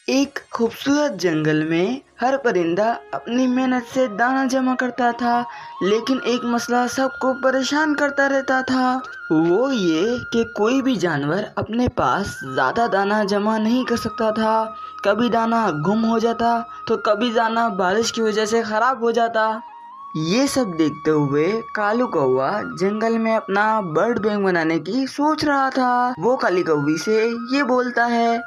एक खूबसूरत जंगल में हर परिंदा अपनी मेहनत से दाना जमा करता था, लेकिन एक मसला सबको परेशान करता रहता था। वो ये कि कोई भी जानवर अपने पास ज़्यादा दाना जमा नहीं कर सकता था। कभी दाना गुम हो जाता तो कभी दाना बारिश की वजह से खराब हो जाता। ये सब देखते हुए कालू कौवा जंगल में अपना बर्ड बैंक बनाने की सोच रहा था। वो काली कौवी से ये बोलता है,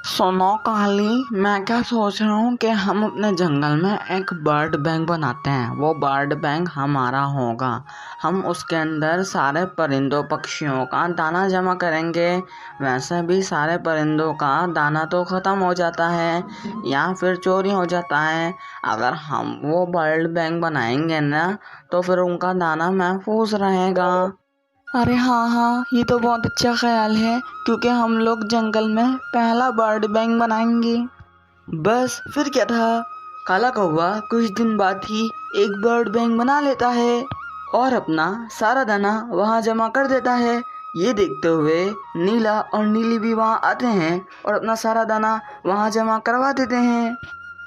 सुनो काली, मैं क्या सोच रहा हूँ कि हम अपने जंगल में एक बर्ड बैंक बनाते हैं। वो बर्ड बैंक हमारा होगा। हम उसके अंदर सारे परिंदों पक्षियों का दाना जमा करेंगे। वैसे भी सारे परिंदों का दाना तो ख़त्म हो जाता है या फिर चोरी हो जाता है। अगर हम वो बर्ड बैंक बनाएंगे ना, तो फिर उनका दाना महफूज रहेगा। अरे हाँ हाँ, ये तो बहुत अच्छा ख्याल है, क्योंकि हम लोग जंगल में पहला बर्ड बैंक बनाएंगे। बस फिर क्या था, काला कौवा कुछ दिन बाद ही एक बर्ड बैंक बना लेता है और अपना सारा दाना वहाँ जमा कर देता है। ये देखते हुए नीला और नीली भी वहाँ आते हैं और अपना सारा दाना वहाँ जमा करवा देते हैं।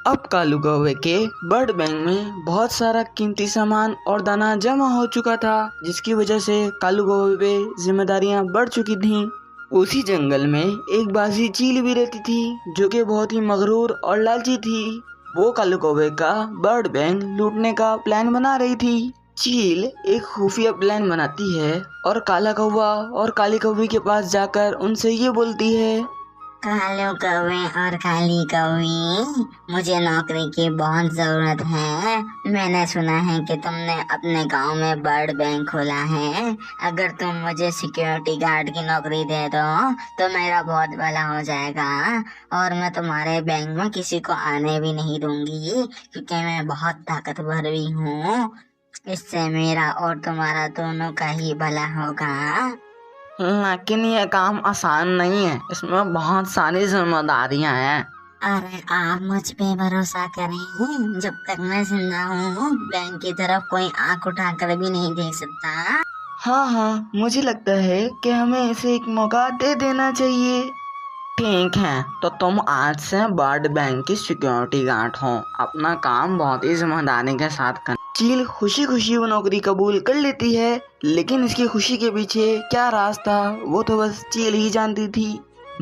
अब कालू कौवे के बर्ड बैंक में बहुत सारा कीमती सामान और दाना जमा हो चुका था, जिसकी वजह से कालू कौवे पे जिम्मेदारियां बढ़ चुकी थीं। उसी जंगल में एक बाजी चील भी रहती थी, जो कि बहुत ही मगरूर और लालची थी। वो कालू कौवे का बर्ड बैंक लूटने का प्लान बना रही थी। चील एक खुफिया प्लान बनाती है और काला कौवा और काली कौवी के पास जाकर उनसे ये बोलती है, कालू कौवे और काली कौवी, मुझे नौकरी की बहुत जरूरत है। मैंने सुना है कि तुमने अपने गांव में बर्ड बैंक खोला है। अगर तुम मुझे सिक्योरिटी गार्ड की नौकरी दे दो तो मेरा बहुत भला हो जाएगा और मैं तुम्हारे बैंक में किसी को आने भी नहीं दूंगी, क्योंकि मैं बहुत ताकतवर भी हूँ। इससे मेरा और तुम्हारा दोनों का ही भला होगा। लेकिन ये काम आसान नहीं है, इसमें बहुत सारी जिम्मेदारियां हैं। अरे आप मुझ पे भरोसा करें, जब तक मैं जिंदा हूँ बैंक की तरफ कोई आंख उठाकर भी नहीं देख सकता। हाँ, मुझे लगता है कि हमें इसे एक मौका दे देना चाहिए। ठीक है, तो तुम आज से बर्ड बैंक की सिक्योरिटी गार्ड हो। अपना काम बहुत ही ईमानदारी के साथ करना। चील खुशी खुशी वो नौकरी कबूल कर लेती है, लेकिन इसकी खुशी के पीछे क्या राज था वो तो बस चील ही जानती थी।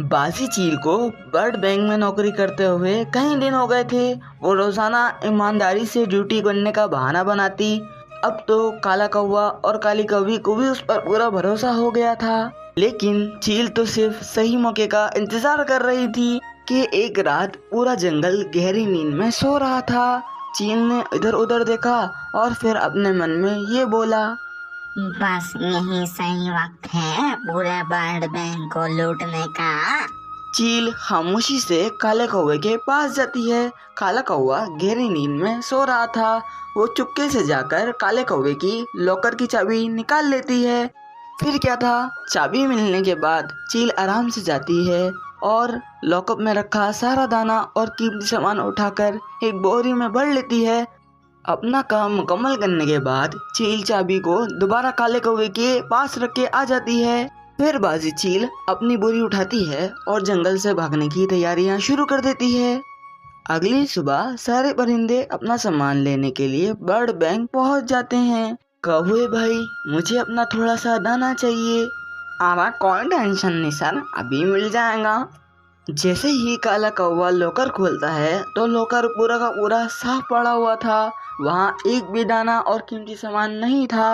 बासी चील को बर्ड बैंक में नौकरी करते हुए कई दिन हो गए थे। वो रोजाना ईमानदारी से ड्यूटी करने का बहाना बनाती। अब तो काला कौवा और काली कौवी को भी उस पर पूरा भरोसा हो गया था। लेकिन चील तो सिर्फ सही मौके का इंतजार कर रही थी कि एक रात पूरा जंगल गहरी नींद में सो रहा था। चील ने इधर उधर देखा और फिर अपने मन में ये बोला, बस यही सही वक्त है पूरे बर्ड बैंक को लूटने का। चील खामोशी से काले कौवे के पास जाती है। काला कौवा गहरी नींद में सो रहा था। वो चुपके से जाकर काले कौवे की लॉकर की चाबी निकाल लेती है। फिर क्या था, चाबी मिलने के बाद चील आराम से जाती है और लॉकअप में रखा सारा दाना और कीमती सामान उठाकर एक बोरी में भर लेती है। अपना काम मुकम्मल करने के बाद चील चाबी को दोबारा काले कौवे के पास रख के आ जाती है। फिर बाजी चील अपनी बोरी उठाती है और जंगल से भागने की तैयारियां शुरू कर देती है। अगली सुबह सारे परिंदे अपना सामान लेने के लिए बर्ड बैंक पहुंच जाते हैं। कौवे भाई, मुझे अपना थोड़ा सा दाना चाहिए। अरे कोई टेंशन नहीं सर, अभी मिल जाएगा। जैसे ही काला कौवा लॉकर खोलता है तो लॉकर पूरा का पूरा साफ पड़ा हुआ था। वहाँ एक भी दाना और कीमती सामान नहीं था।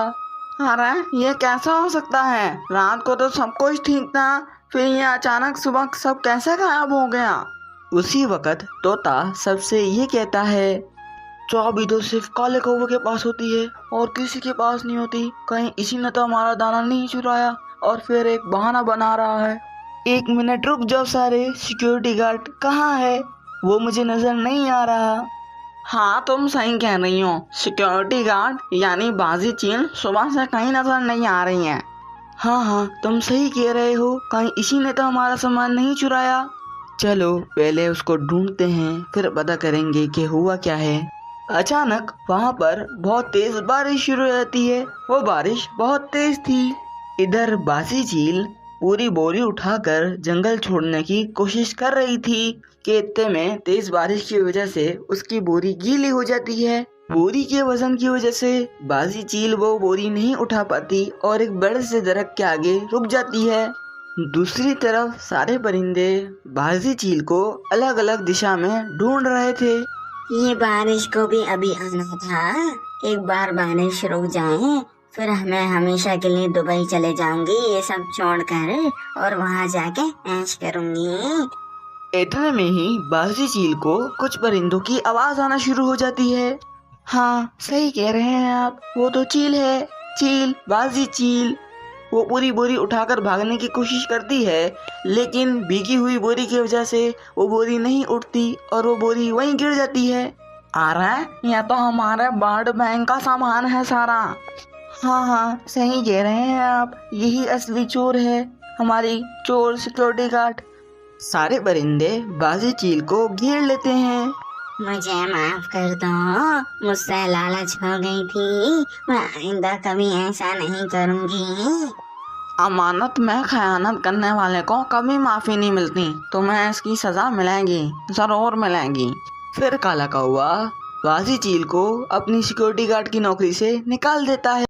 अरे ये कैसा हो सकता है? रात को तो सब कुछ ठीक था, फिर ये अचानक सुबह सब कैसे गायब हो गया? उसी वक्त तोता सबसे ये कहता है, चाबी तो सिर्फ काले कौवे के पास होती है और किसी के पास नहीं होती। कहीं इसी ने तो हमारा दाना नहीं चुराया और फिर एक बहाना बना रहा है। एक मिनट रुक जाओ सारे, सिक्योरिटी गार्ड कहाँ है? वो मुझे नजर नहीं आ रहा। हाँ, तुम सही कह रही हो, सिक्योरिटी गार्ड यानी बाजी चील सुबह से कहीं नजर नहीं आ रही है। हाँ, तुम सही कह रहे हो, कहीं इसी ने तो हमारा सामान नहीं चुराया। चलो पहले उसको ढूंढते हैं, फिर पता करेंगे कि हुआ क्या है। अचानक वहाँ पर बहुत तेज बारिश शुरू हो जाती है। वो बारिश बहुत तेज थी। इधर बासी चील पूरी बोरी उठाकर जंगल छोड़ने की कोशिश कर रही थी कि इतने में तेज बारिश की वजह से उसकी बोरी गीली हो जाती है। बोरी के वजन की वजह से बाजी चील वो बोरी नहीं उठा पाती और एक बड़े से दरख्त के आगे रुक जाती है। दूसरी तरफ सारे परिंदे बाजी चील को अलग अलग दिशा में ढूंढ रहे थे। ये बारिश को भी अभी आना था। एक बार बारिश रुक जाए फिर मैं हमेशा के लिए दुबई चले जाऊंगी ये सब छोड़कर, और वहाँ जाके ऐश करूंगी। इतने में ही बाजी चील को कुछ परिंदों की आवाज आना शुरू हो जाती है। हाँ, सही कह रहे हैं आप, वो तो चील है, चील, बाजी चील। वो पूरी बोरी उठाकर भागने की कोशिश करती है, लेकिन भीगी हुई बोरी की वजह से वो बोरी नहीं उठती और वो बोरी वहीं गिर जाती है। आ रहा है, यह तो हमारे बर्ड बैंक का सामान है सारा। हाँ, सही कह रहे हैं आप, यही असली चोर है, हमारी चोर सिक्योरिटी गार्ड। सारे परिंदे बाजी चील को घेर लेते हैं। मुझे माफ कर दो, मुझसे लालच हो गई थी, मैं आइंदा कभी ऐसा नहीं करूंगी। अमानत में खयानत करने वाले को कभी माफी नहीं मिलती, तुम्हें इसकी सजा मिलेगी, जरूर मिलेगी। फिर काला कौवा बाजी चील को अपनी सिक्योरिटी गार्ड की नौकरी से निकाल देता है।